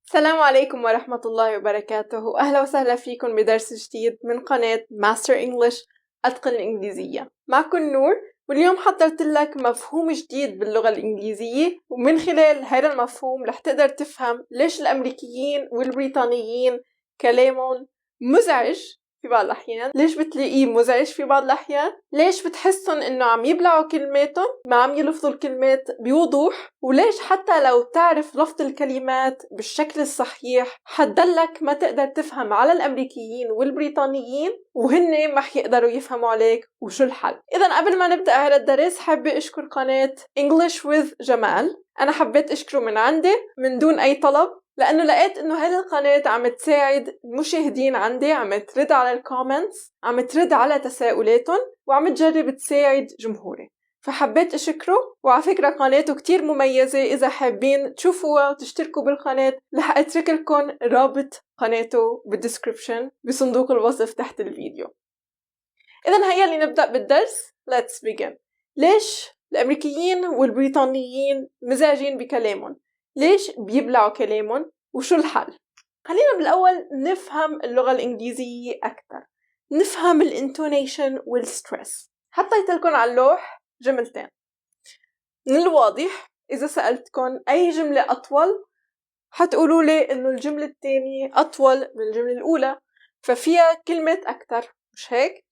السلام عليكم ورحمة الله وبركاته. أهلا وسهلا فيكم بدرس جديد من قناة ماستر إنجليش أتقن الإنجليزية. معكم نور، واليوم حضرت لك مفهوم جديد باللغة الإنجليزية، ومن خلال هذا المفهوم رح تقدر تفهم ليش الأمريكيين والبريطانيين كلامهم مزعج في بعض الأحيان، ليش بتلاقيه مزعج في بعض الأحيان، ليش بتحسن إنه عم يبلعوا كلماتهم ما عم يلفظوا الكلمات بوضوح، وليش حتى لو تعرف لفظ الكلمات بالشكل الصحيح حتضلك ما تقدر تفهم على الأمريكيين والبريطانيين وهن ما حيقدروا يفهموا عليك. وشو الحل؟ إذا قبل ما نبدأ هذا الدرس حابة أشكر قناة English with جمال. أنا حبيت أشكره من عندي من دون أي طلب، لأنه لقيت إنه هذه القناة عم تساعد المشاهدين عندي، عم ترد على الكومنتس، عم ترد على تساؤلاتهم، وعم تجرب تساعد جمهوري، فحبيت أشكره. وعلى فكرة قناته كتير مميزة، إذا حابين تشوفوها وتشتركوا بالقناة رح أترك لكم رابط قناته بالديسكريبشن بصندوق الوصف تحت الفيديو. إذن هيا اللي نبدأ بالدرس. Let's begin. ليش الأمريكيين والبريطانيين مزعجين بكلامهم؟ ليش بيبلعوا كلامهم؟ وشو الحل؟ خلينا بالأول نفهم اللغة الإنجليزية أكثر، نفهم الانتونيشن والستريس. حطيت لكم على اللوح جملتين. من الواضح إذا سألتكم أي جملة أطول حتقولوا لي إنه الجملة الثانية أطول من الجملة الأولى، ففيها كلمة أكثر، مش هيك؟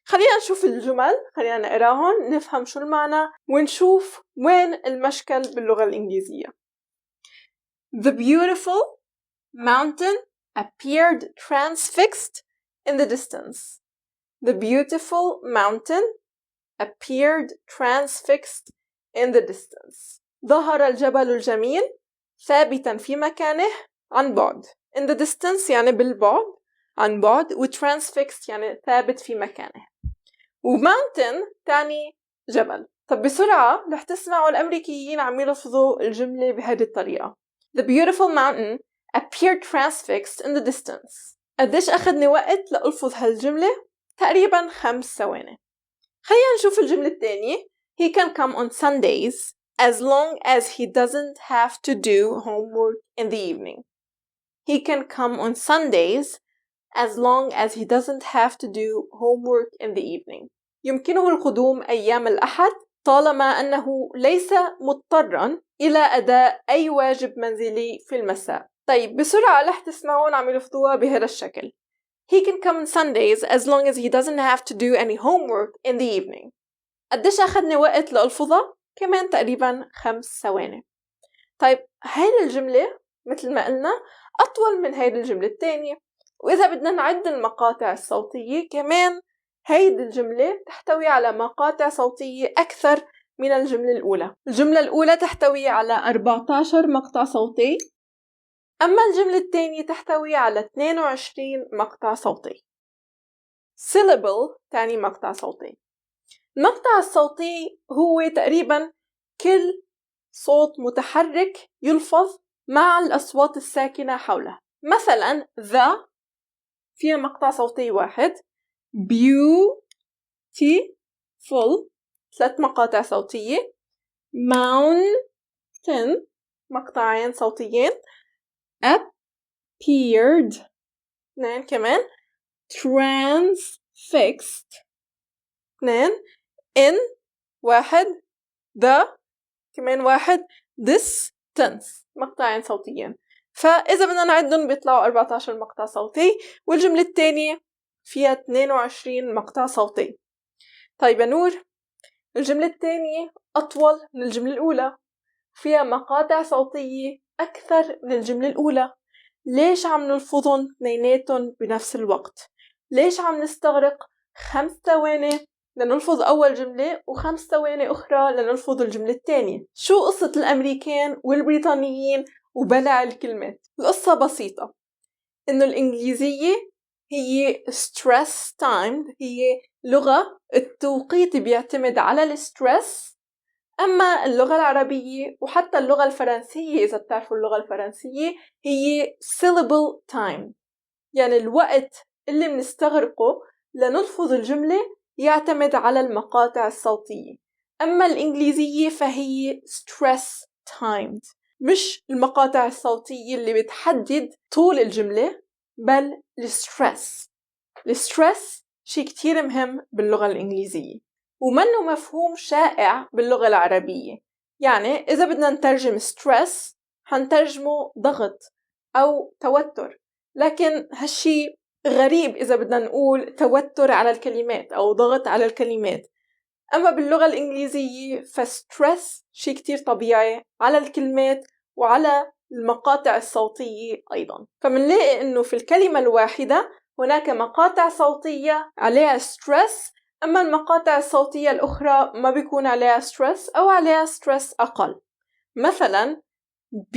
خلينا نشوف الجمل، خلينا نقراهم نفهم شو المعنى ونشوف وين المشكل باللغة الإنجليزية. The beautiful mountain appeared transfixed in the distance. The beautiful mountain appeared transfixed in the distance. ظهر الجبل الجميل ثابتا في مكانه عن بعد. In the distance يعني بالبعد، عن بعد، و transfixed يعني ثابت في مكانه. و mountain تعني جبل. طب بسرعة رح تسمعوا الأمريكيين عم يلفظوا الجملة بهذه الطريقة. The beautiful mountain appeared transfixed in the distance. قديش أخذني وقت لألفظ هالجملة؟ تقريبا 5 ثواني. خلينا نشوف الجملة الثانية. He can come on Sundays as long as he doesn't have to do homework in the evening. He can come on Sundays as long as he doesn't have to do homework in the evening. يمكنه القدوم أيام الأحد طالما أنه ليس مضطراً إلى أداء أي واجب منزلي في المساء. طيب بسرعة رح تسمعون عم يلفظوها بهذا الشكل. He can come on Sundays as long as he doesn't have to do any homework in the evening. قديش أخذني وقت لألفظها؟ كمان تقريباً 5 ثواني. طيب هاي الجملة مثل ما قلنا أطول من هاي الجملة الثانية، وإذا بدنا نعد المقاطع الصوتية كمان هيدي الجملة تحتوي على مقاطع صوتية أكثر من الجملة الأولى. الجملة الأولى تحتوي على 14 مقطع صوتي، أما الجملة الثانية تحتوي على 22 مقطع صوتي. syllable تعني مقطع صوتي. المقطع الصوتي هو تقريبا كل صوت متحرك يلفظ مع الأصوات الساكنة حوله. مثلا the فيها مقطع صوتي واحد، beautiful 3 مقاطع صوتية، mountain مقطعين صوتيين، appeared 2 كمان، transfixed 2، in 1، the كمان 1، distance مقطعين صوتيين. فإذا بدنا نعدهم بيطلعوا 14 مقطع صوتي، والجملة الثانية فيها 22 مقطع صوتي. طيب يا نور، الجملة الثانية أطول من الجملة الأولى، فيها مقاطع صوتية أكثر من الجملة الأولى. ليش عم نلفظهم اثنيناتهم بنفس الوقت؟ ليش عم نستغرق 5 ثواني لنلفظ أول جملة و5 ثواني أخرى لنلفظ الجملة الثانية؟ شو قصة الأمريكان والبريطانيين وبلع الكلمات؟ القصة بسيطة، إنه الإنجليزية هي stress timed، هي لغة التوقيت بيعتمد على الستريس، أما اللغة العربية وحتى اللغة الفرنسية إذا بتعرفوا اللغة الفرنسية هي syllable time، يعني الوقت اللي بنستغرقه لنلفظ الجملة يعتمد على المقاطع الصوتية. أما الإنجليزية فهي stress timed، مش المقاطع الصوتية اللي بتحدد طول الجملة، بل الستريس شيء كتير مهم باللغة الإنجليزية ومنه مفهوم شائع باللغة العربية. يعني إذا بدنا نترجم stress حنترجمه ضغط أو توتر، لكن هالشي غريب إذا بدنا نقول توتر على الكلمات أو ضغط على الكلمات. أما باللغة الإنجليزية فستريس شيء كتير طبيعي على الكلمات وعلى المقاطع الصوتية أيضا. فمنلاقي إنه في الكلمة الواحدة هناك مقاطع صوتية عليها ستريس، أما المقاطع الصوتية الأخرى ما بيكون عليها ستريس أو عليها ستريس أقل. مثلا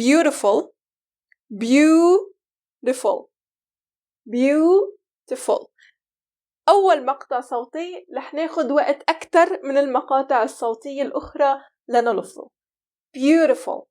beautiful أول مقطع صوتي رح ناخد وقت أكتر من المقاطع الصوتية الأخرى لنلفظه beautiful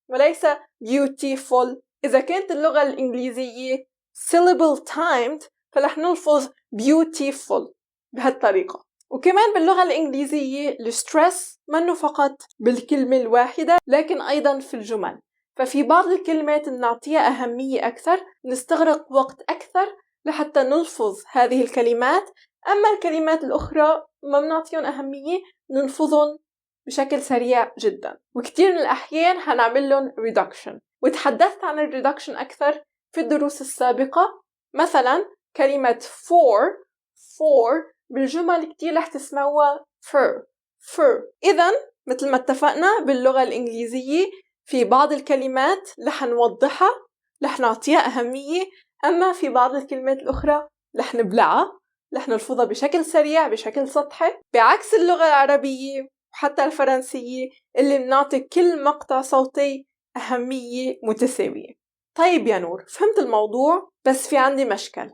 وليس beautiful. إذا كانت اللغة الإنجليزية syllable timed فلح نلفظ beautiful بهالطريقة. وكمان باللغة الإنجليزية الستريس منه فقط بالكلمة الواحدة لكن أيضا في الجمل، ففي بعض الكلمات نعطيها أهمية أكثر، نستغرق وقت أكثر لحتى نلفظ هذه الكلمات، أما الكلمات الأخرى ما بنعطيهم أهمية، نلفظهم بشكل سريع جدا. وكتير من الأحيان هنعمل لهم reduction، وتحدثت عن الريدكشن أكثر في الدروس السابقة. مثلا كلمة for بالجمل كتير رح تسمعوها fur. إذن مثل ما اتفقنا باللغة الإنجليزية في بعض الكلمات رح نوضحها، رح نعطيها أهمية، أما في بعض الكلمات الأخرى رح نبلعها، رح نلفظها بشكل سريع بشكل سطحي، بعكس اللغة العربية وحتى الفرنسية اللي بنعطي كل مقطع صوتي أهمية متساوية. طيب يا نور، فهمت الموضوع، بس في عندي مشكل.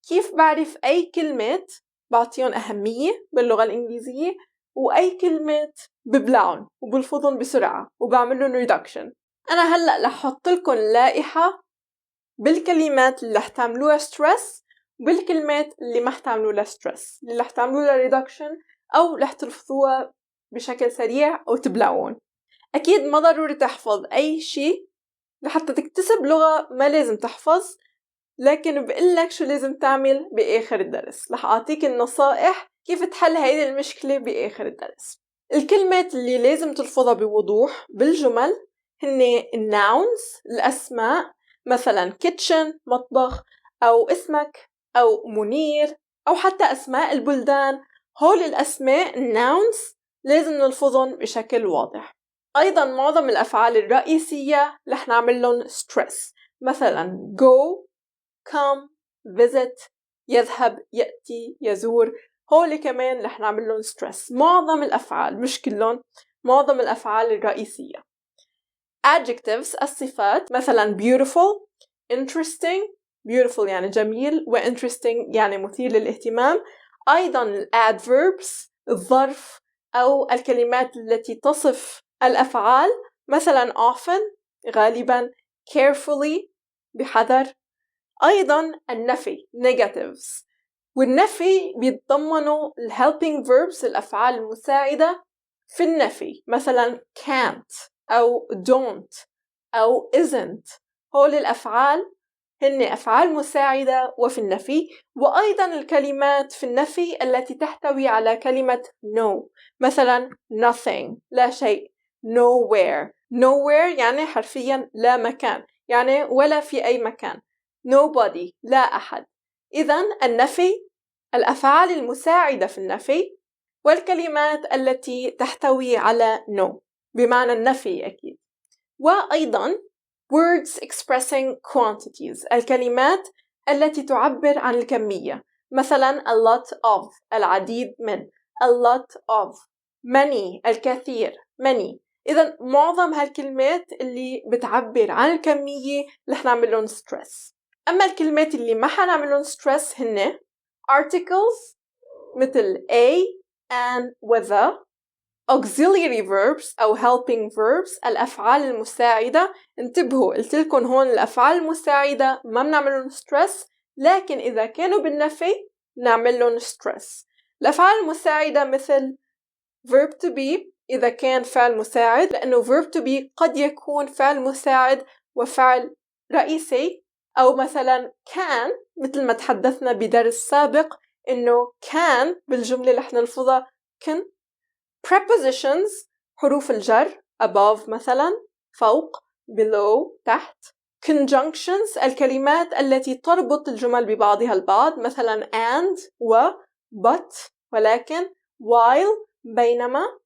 كيف بعرف أي كلمات بعطيهم أهمية باللغة الإنجليزية وأي كلمات ببلعهم وبلفظهم بسرعة وبعملهم reduction؟ أنا هلأ رح أحط لكم لائحة بالكلمات اللي رح تعملوها stress وبالكلمات اللي ما حتعملوا لها stress، اللي رح تعملوا لها reduction أو رح تلفظوها بشكل سريع أو تبلعون. أكيد ما ضروري تحفظ أي شيء لحتى تكتسب لغة، ما لازم تحفظ، لكن بقلك شو لازم تعمل بآخر الدرس. رح أعطيك النصائح كيف تحل هيدي المشكلة بآخر الدرس. الكلمات اللي لازم تلفظها بوضوح بالجمل هن nouns الأسماء، مثلا kitchen مطبخ، أو اسمك، أو منير، أو حتى أسماء البلدان. هول الأسماء nouns لازم نلفظهم بشكل واضح. أيضا معظم الأفعال الرئيسية رح نعمل لهم stress، مثلا go، come، visit، يذهب، يأتي، يزور، هول كمان رح نعمل لهم stress. معظم الأفعال، مش كلهم، معظم الأفعال الرئيسية. adjectives الصفات، مثلا beautiful، beautiful يعني جميل، و interesting يعني مثير للاهتمام. أيضا adverbs الظرف أو الكلمات التي تصف الأفعال، مثلا often غالبا، carefully بحذر. أيضا النفي negatives، والنفي بيتضمنوا helping verbs الأفعال المساعدة في النفي، مثلا can't أو don't أو isn't. هول الأفعال هن أفعال مساعدة وفي النفي. وأيضا الكلمات في النفي التي تحتوي على كلمة no، مثلا nothing لا شيء، nowhere يعني حرفيا لا مكان، يعني ولا في أي مكان، nobody لا أحد. إذن النفي الأفعال المساعدة في النفي، والكلمات التي تحتوي على no بمعنى النفي أكيد. وأيضا words expressing quantities الكلمات التي تعبر عن الكمية، مثلا a lot of العديد من، a lot of many الكثير many. إذن معظم هالكلمات اللي بتعبر عن الكمية رح نعمل لهم stress. أما الكلمات اللي ما حنعمل لهم stress هن articles مثل a and whether، auxiliary verbs أو helping verbs الأفعال المساعدة. انتبهوا قلت لكم هون الأفعال المساعدة ما بنعملهم stress، لكن إذا كانوا بالنفي نعمل لهم stress. الأفعال المساعدة مثل verb to be إذا كان فعل مساعد، لأنه verb to be قد يكون فعل مساعد وفعل رئيسي. أو مثلا كان، مثل ما تحدثنا بدرس سابق إنه كان بالجملة رح نلفظها كن. prepositions حروف الجر above مثلا فوق، below تحت. conjunctions الكلمات التي تربط الجمل ببعضها البعض، مثلا and و but ولكن، while بينما.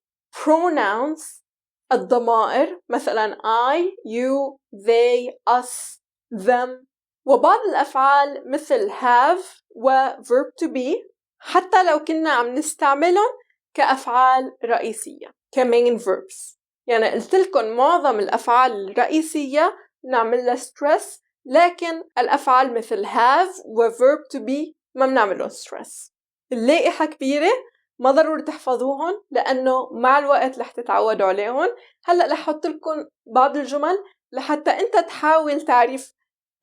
pronouns الضمائر، مثلا I, you, they, us, them. وبعض الأفعال مثل have و verb to be حتى لو كنا عم نستعملهم كأفعال رئيسية كmain verbs. يعني قلت لكم معظم الأفعال الرئيسية نعمل لها stress، لكن الأفعال مثل have و verb to be ما بنعملهم stress. اللائحة كبيرة، ما ضروري تحفظوهم لأنه مع الوقت رح تتعودوا عليهم. هلأ رح أحط لكم بعض الجمل لحتى أنت تحاول تعرف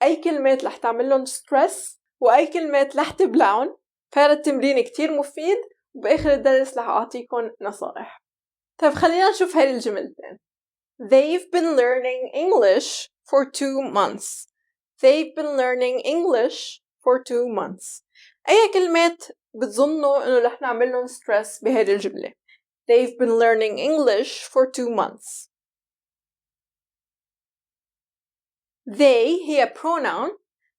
أي كلمات رح تعملهم stress وأي كلمات رح تبلعهم. فهذا التمرين كتير مفيد، وبآخر الدرس رح أعطيكم نصائح. طيب خلينا نشوف هاي الجملتين. They've been learning English for 2 months. They've been learning English for 2 months. أي كلمات بتظنوا إنه رح نعملهم stress بهذه الجملة؟ They've been learning English for 2 months. They هي pronoun،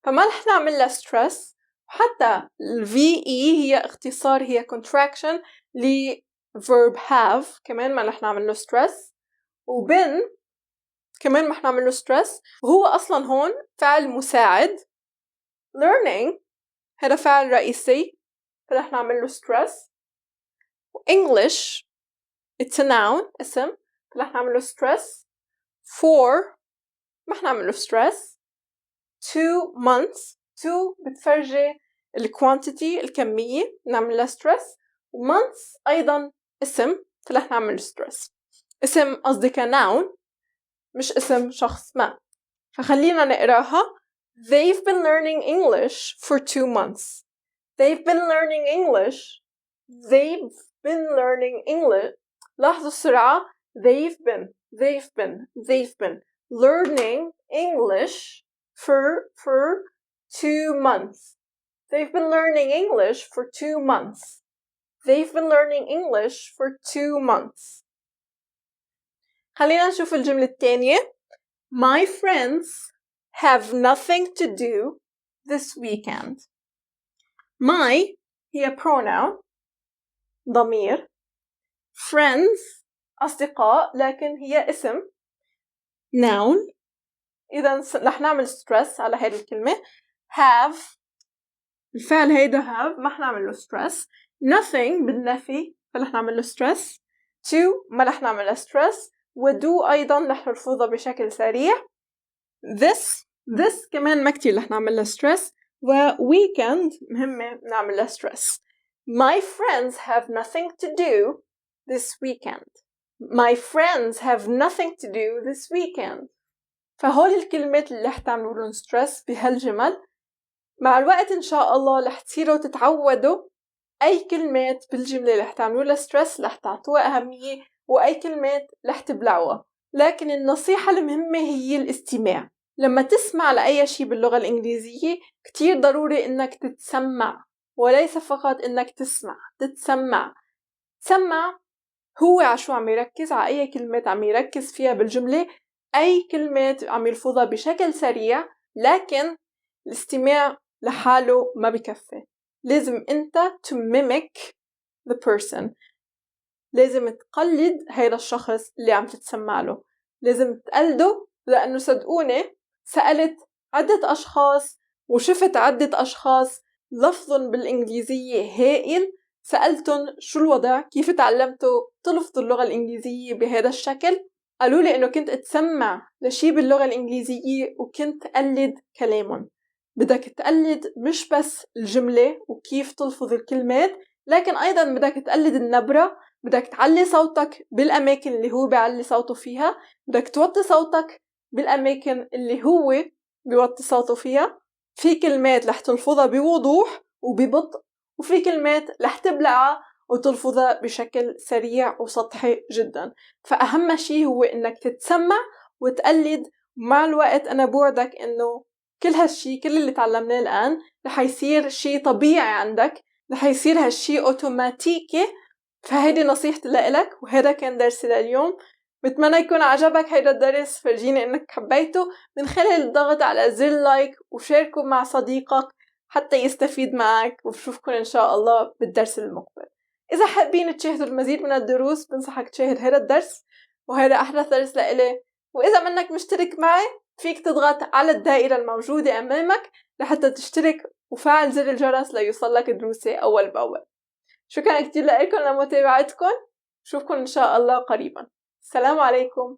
فما رح نعمل لها stress. حتى VE هي اختصار، هي contraction ل verb have، كمان ما رح نعمل له stress. وبن كمان ما رح نعمل له stress، وهو أصلاً هون فعل مساعد. learning هذا فعل رئيسي، فرح نعمل له stress. English it's a noun، اسم، فرح نعمل له stress. for ما رح نعمل له stress. 2 months، 2 بتفرجي الكوانتيتي الكمية، نعمل لها stress. months أيضاً اسم، فرح نعمل stress. اسم قصدي كnoun مش اسم شخص ما. فخلينا نقراها. They've been learning English for 2 months. They've been learning English. They've been learning English. لاحظوا السرعة. They've been learning English for 2 months. They've been learning English for 2 months. They've been learning English for 2 months. خلينا نشوف الجملة الثانية. My friends have nothing to do this weekend. My هي pronoun ضمير. friends أصدقاء لكن هي اسم noun. إذا رح نعمل stress على هذه الكلمة. have الفعل هيدا have ما رح نعمل له stress. nothing بالنفي فرح نعمل له stress. to ما رح نعمل له stress. ودو أيضا رح نلفظها بشكل سريع. this كمان ما كتير رح نعمل له stress. و weekend مهمة نعمل له stress. My friends have nothing to do this weekend. My friends have nothing to do this weekend. فهول الكلمات اللي رح تعملوا لهم stress بهالجمل. مع الوقت إن شاء الله رح تصيروا تتعودوا أي كلمات بالجملة رح تعملوا لها stress رح تعطوها أهمية، وأي كلمات رح تبلعوها. لكن النصيحة المهمة هي الاستماع. لما تسمع لأي شيء باللغة الإنجليزية كتير ضروري إنك تتسمع، وليس فقط إنك تسمع. تسمع هو عشو عم يركز على أي كلمات عم يركز فيها بالجملة، أي كلمات عم يلفظها بشكل سريع. لكن الاستماع لحاله ما بكفي، لازم أنت to mimic the person. لازم تقلد هيدا الشخص اللي عم تتسمع له، لازم تقلده. لأنه صدقوني سألت عدة أشخاص وشفت عدة أشخاص لفظهم بالإنجليزية هائل، سألتهم شو الوضع، كيف تعلمتوا تلفظوا اللغة الإنجليزية بهذا الشكل؟ قالوا لي إنه كنت أتسمع لشي باللغة الإنجليزية وكنت أقلد كلامهم. بدك تقلد مش بس الجملة وكيف تلفظ الكلمات، لكن أيضا بدك تقلد النبرة. بدك تعلي صوتك بالأماكن اللي هو بيعلي صوته فيها، بدك توطي صوتك بالأماكن اللي هو بيوطي صوته فيها. في كلمات رح تلفظها بوضوح وببطء، وفي كلمات رح تبلعها وتلفظها بشكل سريع وسطحي جدا. فأهم شيء هو إنك تتسمع وتقلد. مع الوقت أنا بوعدك إنه كل هالشي، كل اللي تعلمناه الآن رح يصير شي طبيعي عندك، رح يصير هالشي أوتوماتيكي. فهيدي نصيحتي لإلك، وهذا كان درسي لليوم. بتمنى يكون عجبك هيدا الدرس، فرجيني إنك حبيته من خلال الضغط على زر لايك وشاركه مع صديقك حتى يستفيد معك، وبشوفكن إن شاء الله بالدرس المقبل. إذا حابين تشاهدوا المزيد من الدروس بنصحك تشاهد هذا الدرس، وهذا أحدث درس لإلي. وإذا منك مشترك معي فيك تضغط على الدائرة الموجودة أمامك لحتى تشترك وفعل زر الجرس ليوصلك دروسي أول بأول. شكرا كتير لكم لمتابعتكم، نشوفكم إن شاء الله قريبا. السلام عليكم.